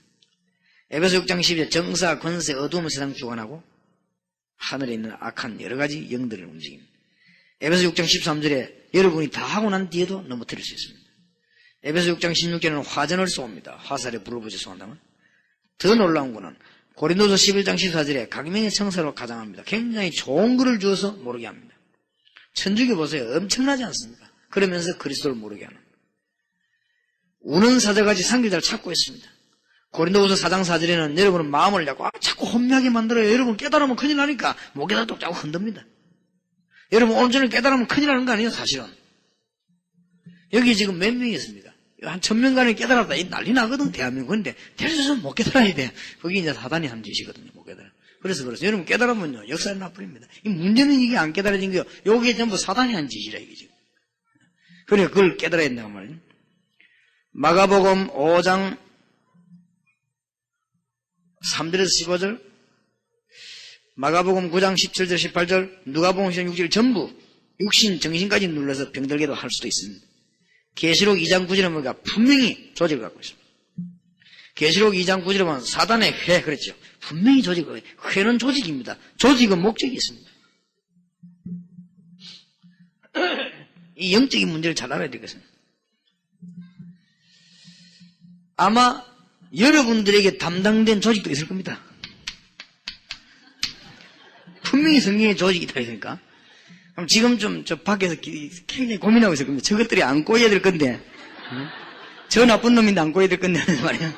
에베소 6장 12절 정사, 권세, 어두운 세상 주관하고 하늘에 있는 악한 여러 가지 영들을 움직입니다. 에베소 6장 13절에 여러분이 다 하고 난 뒤에도 넘어뜨릴 수 있습니다. 에베소 6장 16절에는 화전을 쏘옵니다. 화살에 불을 붙여 쏘한다면. 더 놀라운 거는 고린도서 11장 14절에 각명의 청사로 가장합니다. 굉장히 좋은 글을 주어서 모르게 합니다. 천주교 보세요. 엄청나지 않습니까? 그러면서 그리스도를 모르게 하는. 우는 사자같이 상기자를 찾고 있습니다. 고린도후서 4장 4절에는 여러분은 마음을 자꾸 혼미하게 만들어요. 여러분 깨달으면 큰일 나니까 못 깨달아도 자꾸 흔듭니다. 여러분 오늘 전에 깨달으면 큰일 나는 거 아니에요, 사실은. 여기 지금 몇 명이 있습니까? 한 1000명간에 깨달았다. 난리 나거든, 대한민국. 그런데 대수는 못 깨달아야 돼. 그게 이제 사단이 한 짓이거든요, 못 깨달아. 그래서 여러분 깨달으면요, 역사는 나뿐입니다. 이 문제는 이게 안 깨달아진 거예요. 요게 전부 사단이 한 짓이라, 이게 지금. 그러니까 그걸 깨달아야 된다고 말이에요. 마가복음 5장 3절에서 15절, 마가복음 9장 17절, 18절, 누가복음 10장 6절 전부 육신, 정신까지 눌러서 병들게도 할 수도 있습니다. 계시록 2장 9절에 보니까 분명히 조직을 갖고 있습니다. 계시록 2장 9절에 보면 사단의 회, 그랬죠. 분명히 조직을, 회는 조직입니다. 조직은 목적이 있습니다. 이 영적인 문제를 잘 알아야 되겠습니다. 아마 여러분들에게 담당된 조직도 있을 겁니다. 분명히 성경에 조직이 있다 했으니까. 그럼 지금 좀 저 밖에서 굉장히 고민하고 있을 겁니다. 저것들이 안 꼬여야 될 건데, 저 나쁜 놈인데 안 꼬여야 될 건데 하는 말이에요.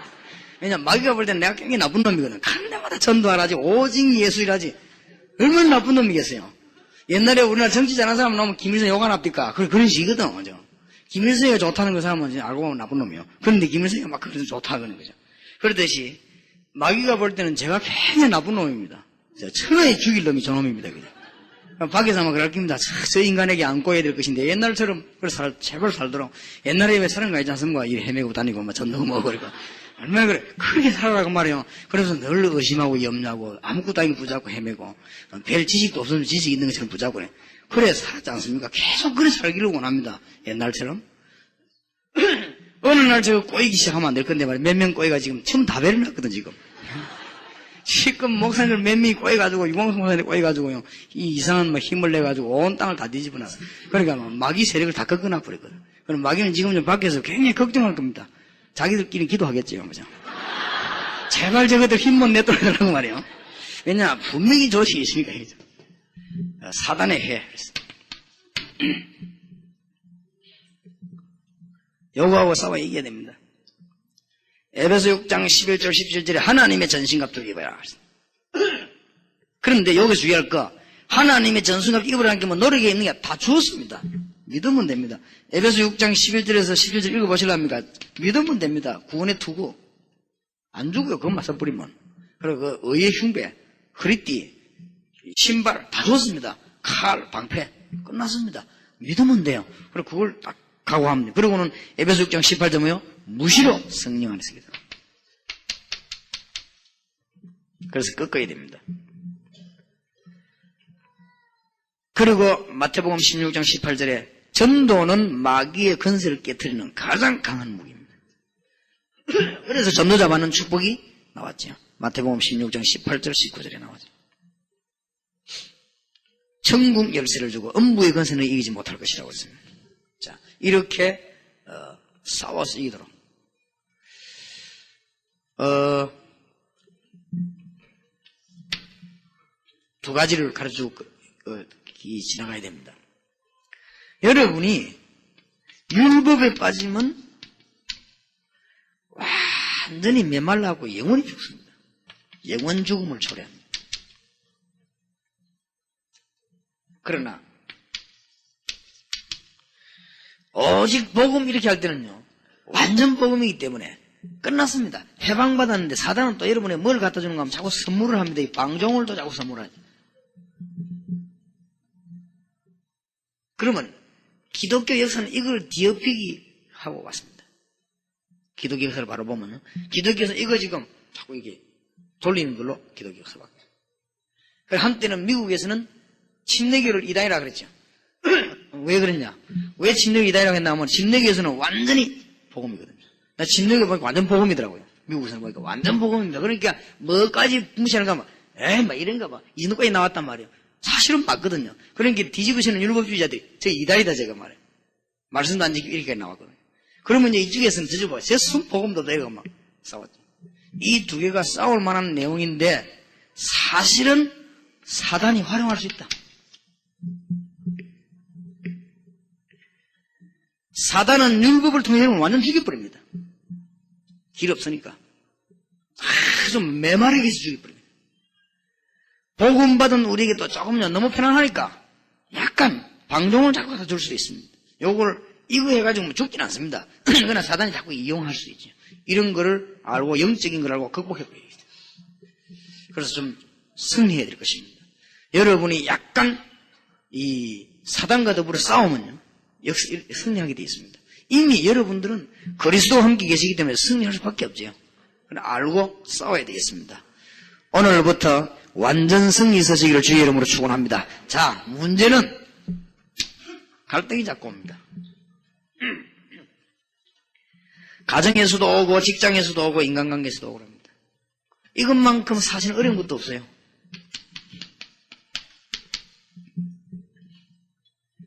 왜냐면 마귀가 볼 때는 내가 굉장히 나쁜 놈이거든. 가는 데마다 전도하라지, 오직 예수이라지. 얼마나 나쁜 놈이겠어요. 옛날에 우리나라 정치 잘하는 사람 나오면 김일성 욕 안 합니까? 그런 식이거든, 그죠? 김일성이가 좋다는 그 사람은 이제 알고 보면 나쁜 놈이요. 그런데 김일성이가 막 그래서 좋다는 거죠. 그렇듯이 마귀가 볼 때는 제가 굉장히 나쁜 놈입니다. 천하에 죽일 놈이 저놈입니다. 그죠? 밖에서 막 그렇습니다. 저 인간에게 안고 해야 될 것인데 옛날처럼 제발 살도록 옛날에 왜 사는 거 있지 않습니까? 이 헤매고 다니고 막 전도 먹고 그러니까 얼마나 그래 그렇게 살아라고 말이에요. 그래서 늘 의심하고 염려하고 아무것도 아니고 붙잡고 헤매고 별 지식도 없으면 지식이 있는 것처럼 붙잡고 그래 살았지 않습니까? 계속 그래 살기를 원합니다. 옛날처럼. 어느 날 제가 꼬이기 시작하면 안 될 건데 말이야. 몇 명 꼬이가 지금 처음 다 배려놨거든 지금. 지금 목사님들 몇 명이 꼬여가지고 유광수 목사님이 꼬여가지고요 이 이상한 막 힘을 내가지고 온 땅을 다 뒤집어놨어. 그러니까 마귀 세력을 다 꺾어놔 버렸거든. 그럼 마귀는 지금 좀 밖에서 굉장히 걱정할 겁니다. 자기들끼리 기도하겠지요, 그죠? 제발 저것들 힘 못 내도록 말이에요. 왜냐 분명히 조식이 있으니까 그죠? 사단의 해. 요거하고 싸워 이겨야 됩니다. 에베소 6장 11절 17절에 하나님의 전신갑주를 입어라. 그런데 여기서 주의할 거 하나님의 전신갑 입으라는 게 뭐 노력에 있는 게 다 주었습니다. 믿으면 됩니다. 에베소 6장 11절에서 17절 읽어보실랍니까? 믿으면 됩니다. 구원의 투구 안 주고요. 그것만 써버리면. 그리고 그 의의 흉배, 허리띠, 신발 다 줬습니다. 칼, 방패 끝났습니다. 믿으면 돼요. 그리고 그걸 딱 각오합니다. 그리고는 에베소 6장 18절 뭐요? 무시로 성령 안에서 기도. 그래서 꺾어야 됩니다. 그리고 마태복음 16장 18절에 전도는 마귀의 건설을 깨트리는 가장 강한 무기입니다. 그래서 전도자 받는 축복이 나왔죠. 마태복음 16장 18절 19절에 나왔죠. 천국 열쇠를 주고 음부의 건설을 이기지 못할 것이라고 했습니다. 자, 이렇게 싸워서 이기도록 두 가지를 가르쳐주고 지나가야 됩니다. 여러분이 율법에 빠지면 완전히 메말라고 영원히 죽습니다. 영원 죽음을 초래합니다. 그러나 오직 복음 이렇게 할 때는요 완전 복음이기 때문에 끝났습니다. 해방받았는데 사단은 또 여러분의 뭘 갖다 주는가 하면 자꾸 선물을 합니다. 이 방종을 또 자꾸 선물하죠. 그러면 기독교 역사는 이걸 뒤엎이기 하고 왔습니다. 기독교 역사를 바로 보면 기독교 역사는 이거 지금 자꾸 이게 돌리는 걸로 기독교 역사 바뀌어요. 한때는 미국에서는 침례교를 이단이라 그랬죠. 왜 그랬냐? 왜 침례교 이단이라고 했나 하면 침례교에서는 완전히 복음이거든요. 나 침례교 보니까 완전 복음이더라고요. 미국에서는 보니까 완전 복음입니다. 그러니까 뭐까지 무시하는가 하면 에이 막 이런가 봐. 이 정도까지 나왔단 말이에요. 사실은 맞거든요. 그러니까 뒤집으시는 율법주의자들이 저 이단이다 제가 말해요. 말씀도 안 지키고 이렇게 나왔거든요. 그러면 이제 이쪽에서는 뒤집어요. 제 순복음도 내가 막 싸웠죠. 이 두 개가 싸울 만한 내용인데 사실은 사단이 활용할 수 있다. 사단은 율법을 통해 완전 죽여버립니다. 길 없으니까. 아주 메마르게 해서 죽여버립니다. 복음 받은 우리에게 또 조금요 너무 편안하니까 약간 방종을 자꾸 갖다 줄 수 있습니다. 요걸 이거 해가지고 죽진 않습니다. 그러나 사단이 자꾸 이용할 수 있죠. 이런 거를 알고 영적인 걸 알고 극복해버려야겠다. 그래서 좀 승리해야 될 것입니다. 여러분이 약간 이 사단과 더불어 싸우면요 역시 승리하게 되어 있습니다. 이미 여러분들은 그리스도와 함께 계시기 때문에 승리할 수밖에 없죠. 그러나 알고 싸워야 되겠습니다. 오늘부터 완전 승리 있으시기를 주의 이름으로 축원합니다. 자, 문제는 갈등이 자꾸 옵니다. 가정에서도 오고 직장에서도 오고 인간관계에서도 오고 그럽니다. 이것만큼 사실 어려운 것도 없어요.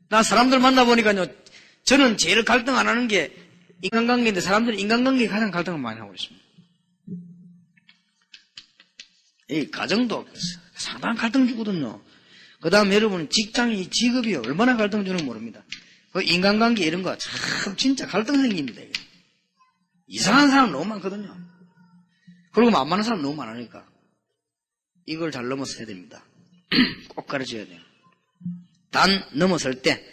나 사람들 만나보니까요 저는 제일 갈등 안 하는 게 인간관계인데 사람들은 인간관계에 가장 갈등을 많이 하고 있습니다. 이 가정도 상당한 갈등 주거든요. 그 다음에 여러분 직장이 직업이 얼마나 갈등 주는지 모릅니다. 그 인간관계 이런 거 참 진짜 갈등 생깁니다. 이게. 이상한 사람 너무 많거든요. 그리고 만만한 사람 너무 많으니까 이걸 잘 넘어서야 됩니다. 꼭 가르쳐야 돼요. 단 넘어설 때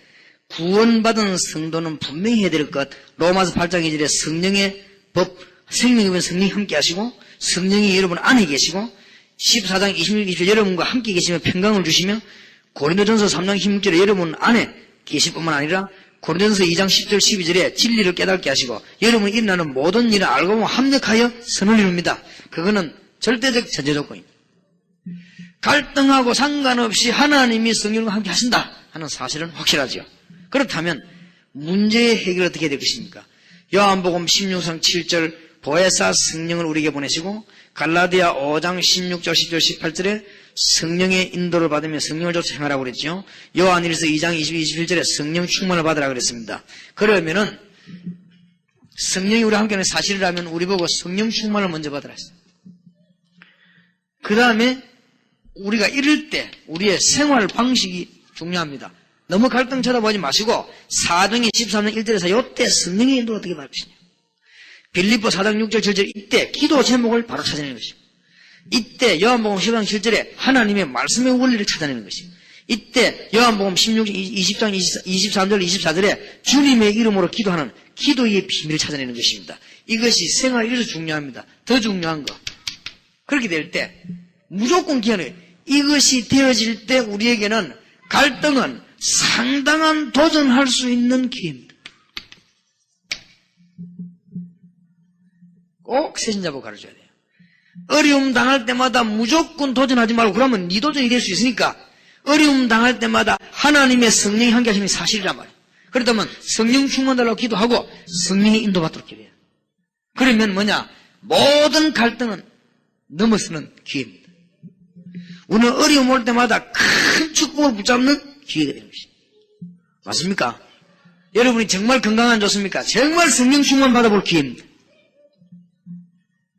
구원받은 성도는 분명히 해야 될 것, 로마서 8장 2절에 성령의 법, 생명이면 성령이 함께 하시고, 성령이 여러분 안에 계시고, 14장 26, 27 여러분과 함께 계시며 평강을 주시며, 고린도전서 3장 16절에 여러분 안에 계실 뿐만 아니라, 고린도전서 2장 10절 12절에 진리를 깨닫게 하시고, 여러분이 일어나는 모든 일을 알고 보면 합력하여 선을 이룹니다. 그거는 절대적 전제 조건입니다. 갈등하고 상관없이 하나님이 성령과 함께 하신다 하는 사실은 확실하죠. 그렇다면 문제의 해결을 어떻게 해야 될 것입니까? 요한복음 16장 7절 보혜사 성령을 우리에게 보내시고, 갈라디아 5장 16절 10절 18절에 성령의 인도를 받으며 성령을 쫓아 행하라고 그랬죠. 요한일서 2장 20, 21절에 성령 충만을 받으라고 그랬습니다. 그러면은 성령이 우리와 함께하는 사실이라면 우리 보고 성령 충만을 먼저 받으라 했어요. 그 다음에 우리가 이럴 때 우리의 생활 방식이 중요합니다. 너무 갈등 쳐다보지 마시고 4장의 13장 1절에서 이때 성령의 인도를 어떻게 받을 것이냐. 빌립보 4장 6절 7절 이때 기도 제목을 바로 찾아내는 것입니다. 이때 요한복음 10장 7절에 하나님의 말씀의 원리를 찾아내는 것입니다. 이때 요한복음 20장 23절 24절에 주님의 이름으로 기도하는 기도의 비밀을 찾아내는 것입니다. 이것이 생활에 이래서 중요합니다. 더 중요한 거. 그렇게 될 때 무조건 기한해요. 이것이 되어질 때 우리에게는 갈등은 상당한 도전할 수 있는 기회입니다. 꼭 세신자보고 가르쳐야 돼요. 어려움 당할 때마다 무조건 도전하지 말고 그러면 네 도전이 될 수 있으니까 어려움 당할 때마다 하나님의 성령이 함께 하시는 사실이란 말이에요. 그렇다면 성령 충만 달라고 기도하고 성령의 인도받도록 기도해요. 그러면 뭐냐? 모든 갈등은 넘어서는 기회입니다. 우리는 어려움 올 때마다 큰 축복을 붙잡는 기회가 되는 것입니다. 맞습니까? 여러분이 정말 건강한 좋습니까? 정말 성령 충만 받아볼 기회입니다.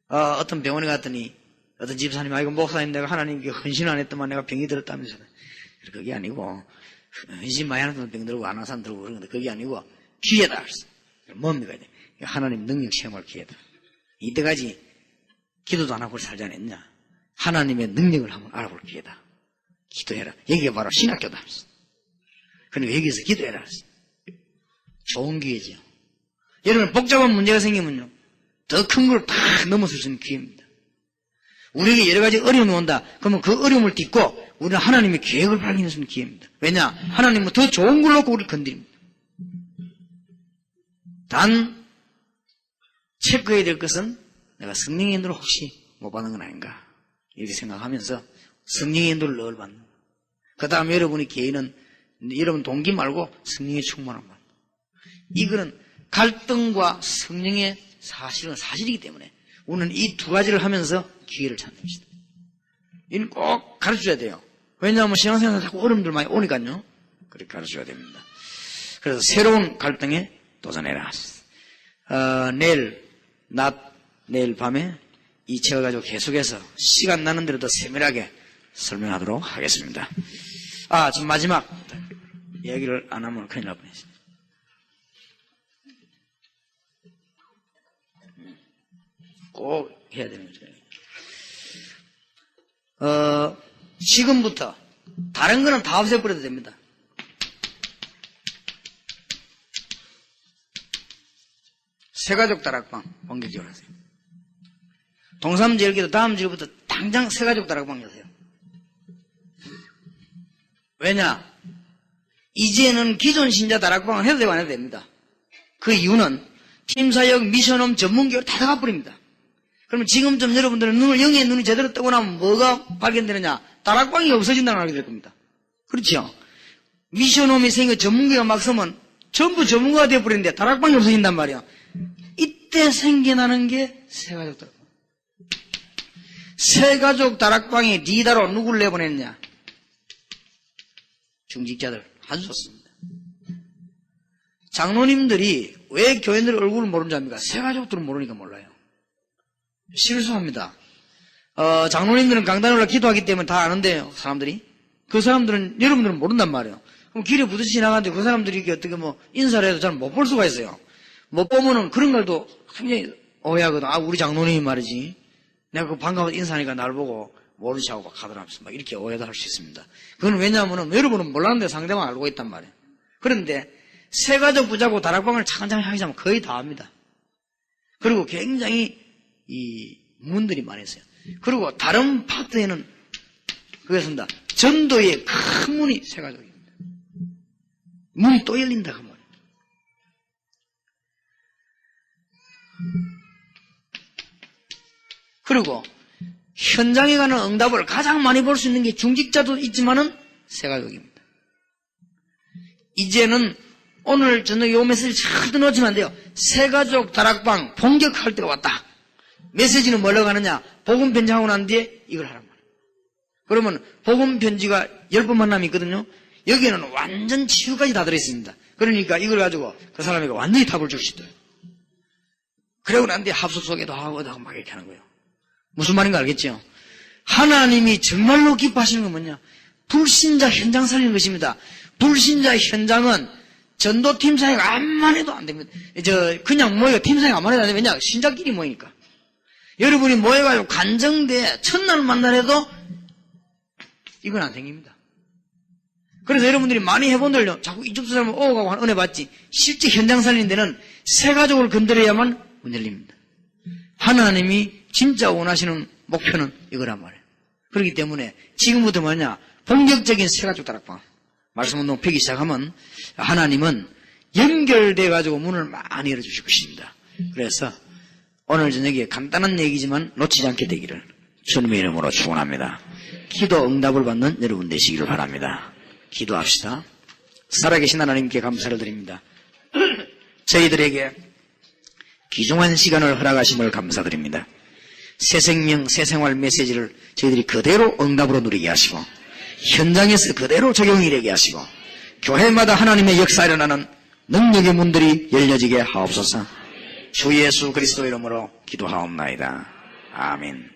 어떤 병원에 갔더니 어떤 집사님이 아이고 목사님 내가 하나님께 헌신 안 했더만 내가 병이 들었다면서. 그게 아니고 헌신 많이 하는 사람 병 들고 안 하는 사람 들고 그러는데 그게 아니고 기회다. 뭡니까? 하나님 능력 체험할 기회다. 이때까지 기도도 안 하고 살지 않았냐? 하나님의 능력을 한번 알아볼 기회다. 기도해라. 여기가 바로 신학교다. 그러니까 여기서 기도해라. 좋은 기회죠. 여러분 복잡한 문제가 생기면요. 더 큰 걸 다 넘어설 수 있는 기회입니다. 우리에게 여러 가지 어려움이 온다. 그러면 그 어려움을 딛고 우리는 하나님의 계획을 발견할 수 있는 기회입니다. 왜냐? 하나님은 더 좋은 걸 놓고 우리를 건드립니다. 단 체크해야 될 것은 내가 성령의 인도를 혹시 못 받는 건 아닌가 이렇게 생각하면서 성령의 인도를 늘 받는 거예요. 그 다음에 여러분의 개인은 여러분 동기 말고 성령의 충만한 것. 이거는 갈등과 성령의 사실은 사실이기 때문에 우리는 이 두 가지를 하면서 기회를 찾는 것이다. 이는 꼭 가르쳐줘야 돼요. 왜냐하면 신앙생활에 자꾸 어려움들 많이 오니까요. 그렇게 가르쳐줘야 됩니다. 그래서 새로운 갈등에 도전해라. 내일 밤에 이 책을 가지고 계속해서 시간 나는 대로 더 세밀하게 설명하도록 하겠습니다. 지금 마지막 이야기를 안 하면 큰일 날 뻔했습니다. 꼭 해야 되는 거죠. 지금부터 다른 거는 다 없애버려도 됩니다. 새가족 다락방 본격적으로 하세요. 동삼제일기도 다음 주부터 당장 새가족 다락방 여세요. 왜냐? 이제는 기존 신자 다락방을 해도 되고 안 해도 됩니다. 그 이유는 팀사역, 미션홈, 전문교를 다 나가버립니다. 그러면 지금쯤 여러분들은 영의 눈이 제대로 뜨고 나면 뭐가 발견되느냐? 다락방이 없어진다는 걸 알게 될 겁니다. 그렇죠? 미션홈이 생겨 전문가가 막 서면 전부 전문가가 되어버리는데 다락방이 없어진단 말이야. 이때 생겨나는 게 새가족 다락방. 새가족 다락방이 리더로 누구를 내보냈냐? 중직자들. 아주 좋습니다. 장로님들이 왜 교인들 얼굴을 모르는 줄 압니까? 새가족들은 모르니까 몰라요. 실수합니다. 장로님들은 강단에 올라 기도하기 때문에 다 아는데요, 사람들이. 그 사람들은, 여러분들은 모른단 말이에요. 그럼 길에 부딪히 지나가는데 그 사람들이 이렇게 어떻게 인사를 해도 잘 못 볼 수가 있어요. 못 보면은 그런 걸도 굉장히 오해하거든. 우리 장로님이 말이지. 내가 그 반가워서 인사하니까 날 보고 모르지 하고 막 가더라면서 막 이렇게 오해도 할 수 있습니다. 그건 왜냐하면은 여러분은 몰랐는데 상대방 알고 있단 말이에요. 그런데 새가족 부자고 다락방을 차근차근 하게 되면 거의 다 합니다. 그리고 굉장히 이 문들이 많이 있어요. 그리고 다른 파트에는 그것입니다. 전도의 큰 문이 새가족입니다. 문이 또 열린다 그 말이에요. 그리고 현장에 가는 응답을 가장 많이 볼 수 있는 게 중직자도 있지만은 새가족입니다. 이제는 오늘 저녁에 요 메시지 절대 놓치면 안 돼요. 새가족 다락방 본격할 때가 왔다. 메시지는 뭘로 가느냐? 복음 편지하고 난 뒤에 이걸 하란 말이에요. 그러면 복음 편지가 10번 만남이 있거든요. 여기에는 완전 치유까지 다 들어있습니다. 그러니까 이걸 가지고 그 사람에게 완전히 답을 줄 수 있어요. 그러고 난 뒤에 합숙소개도 하고 막 이렇게 하는 거예요. 무슨 말인가 알겠죠? 하나님이 정말로 기뻐하시는 건 뭐냐? 불신자 현장 살리는 것입니다. 불신자 현장은 전도팀 사회가 암만 해도 안 됩니다. 그냥 모여, 팀 사회가 암만 해도 안 됩니다. 왜냐? 신자끼리 모이니까. 여러분이 모여가지고 간정대 첫날 만나래도 이건 안 생깁니다. 그래서 여러분들이 많이 해본들요. 자꾸 이쪽 사람을 오가고 한 은혜 받지. 실제 현장 살리는 데는 새 가족을 건드려야만 문 열립니다. 하나님이 진짜 원하시는 목표는 이거란 말이에요. 그렇기 때문에 지금부터 뭐냐? 본격적인 새 가족 다락방. 말씀 운동 펴기 시작하면 하나님은 연결돼 가지고 문을 많이 열어주실 것입니다. 그래서 오늘 저녁에 간단한 얘기지만 놓치지 않게 되기를 주님의 이름으로 축원합니다. 기도 응답을 받는 여러분 되시기를 바랍니다. 기도합시다. 살아계신 하나님께 감사를 드립니다. 저희들에게 귀중한 시간을 허락하심을 감사드립니다. 새 생명, 새 생활 메시지를 저희들이 그대로 응답으로 누리게 하시고 현장에서 그대로 적용이 되게 하시고 교회마다 하나님의 역사 일어나는 능력의 문들이 열려지게 하옵소서. 주 예수 그리스도 이름으로 기도하옵나이다. 아멘.